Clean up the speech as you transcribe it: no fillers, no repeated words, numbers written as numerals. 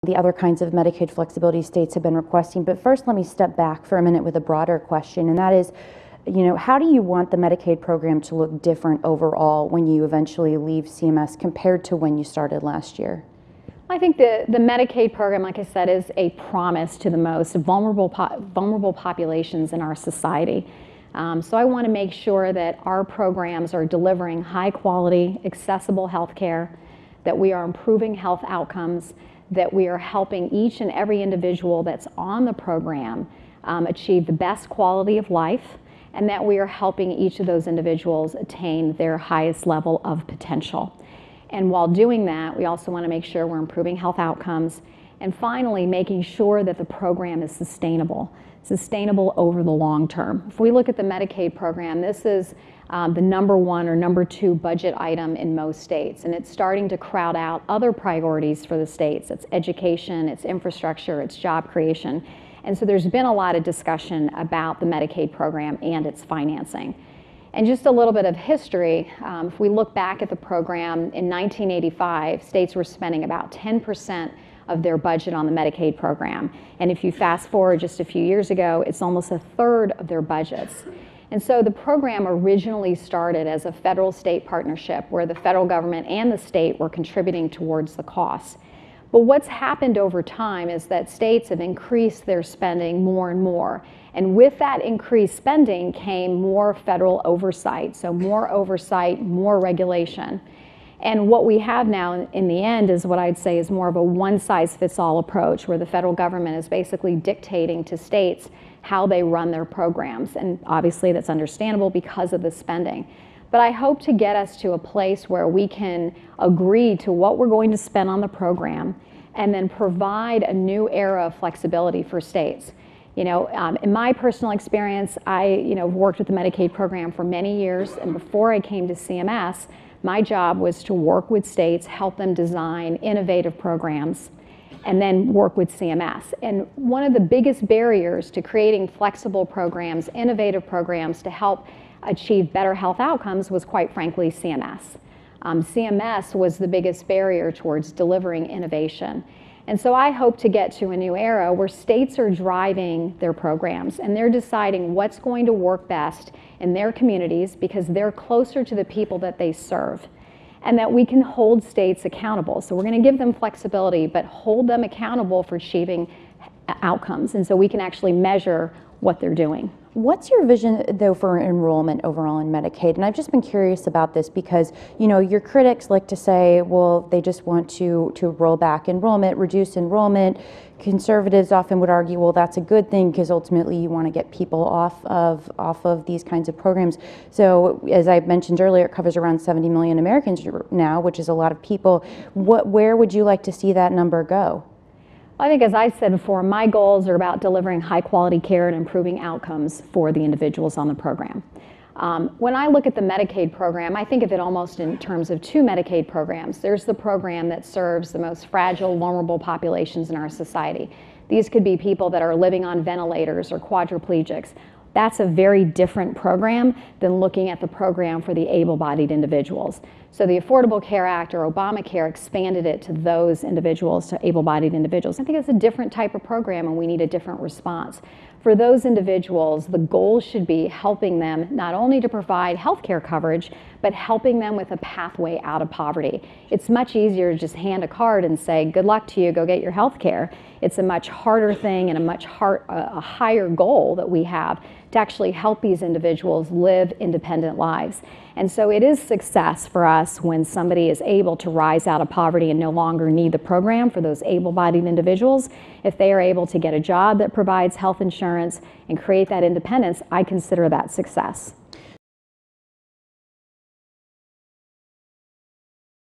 the other kinds of Medicaid flexibility states have been requesting. But first, let me step back for a minute with a broader question, and that is, how do you want the Medicaid program to look different overall when you eventually leave CMS compared to when you started last year? I think the Medicaid program, like I said, is a promise to the most vulnerable populations in our society. So I want to make sure that our programs are delivering high quality, accessible health care, that we are improving health outcomes, that we are helping each and every individual that's on the program achieve the best quality of life, and that we are helping each of those individuals attain their highest level of potential. And while doing that, we also want to make sure we're improving health outcomes, and finally making sure that the program is sustainable over the long term. If we look at the Medicaid program, this is the #1 or #2 budget item in most states, and it's starting to crowd out other priorities for the states. It's education, it's infrastructure, it's job creation. And so there's been a lot of discussion about the Medicaid program and its financing. And just a little bit of history, if we look back at the program, in 1985, states were spending about 10% of their budget on the Medicaid program. And if you fast forward just a few years ago, it's almost 1/3 of their budgets. And so the program originally started as a federal-state partnership where the federal government and the state were contributing towards the costs. But what's happened over time is that states have increased their spending more and more. And with that increased spending came more federal oversight. So more oversight, more regulation. And what we have now in the end is what I'd say is more of a one-size-fits-all approach, where the federal government is basically dictating to states how they run their programs. And obviously that's understandable because of the spending. But I hope to get us to a place where we can agree to what we're going to spend on the program and then provide a new era of flexibility for states. In my personal experience, I worked with the Medicaid program for many years, and before I came to CMS, my job was to work with states, help them design innovative programs, and then work with CMS. And one of the biggest barriers to creating flexible programs, innovative programs to help achieve better health outcomes was, quite frankly, CMS. CMS was the biggest barrier towards delivering innovation. And so I hope to get to a new era where states are driving their programs and they're deciding what's going to work best in their communities because they're closer to the people that they serve, and that we can hold states accountable. So we're going to give them flexibility, but hold them accountable for achieving outcomes, and so we can actually measure what they're doing. What's your vision, though, for enrollment overall in Medicaid? And I've just been curious about this because, your critics like to say, well, they just want to roll back enrollment, reduce enrollment. Conservatives often would argue, well, that's a good thing because ultimately you want to get people off of these kinds of programs. So, as I mentioned earlier, it covers around 70 million Americans now, which is a lot of people. Where would you like to see that number go? I think, as I said before, my goals are about delivering high quality care and improving outcomes for the individuals on the program. When I look at the Medicaid program, I think of it almost in terms of two Medicaid programs. There's the program that serves the most fragile, vulnerable populations in our society. These could be people that are living on ventilators or quadriplegics. That's a very different program than looking at the program for the able-bodied individuals. So the Affordable Care Act, or Obamacare, expanded it to those individuals, to able-bodied individuals. I think it's a different type of program and we need a different response. For those individuals, the goal should be helping them not only to provide health care coverage, but helping them with a pathway out of poverty. It's much easier to just hand a card and say, good luck to you, go get your health care. It's a much harder thing and a higher goal that we have to actually help these individuals live independent lives. And so it is success for us when somebody is able to rise out of poverty and no longer need the program. For those able-bodied individuals, if they are able to get a job that provides health insurance and create that independence, I consider that success.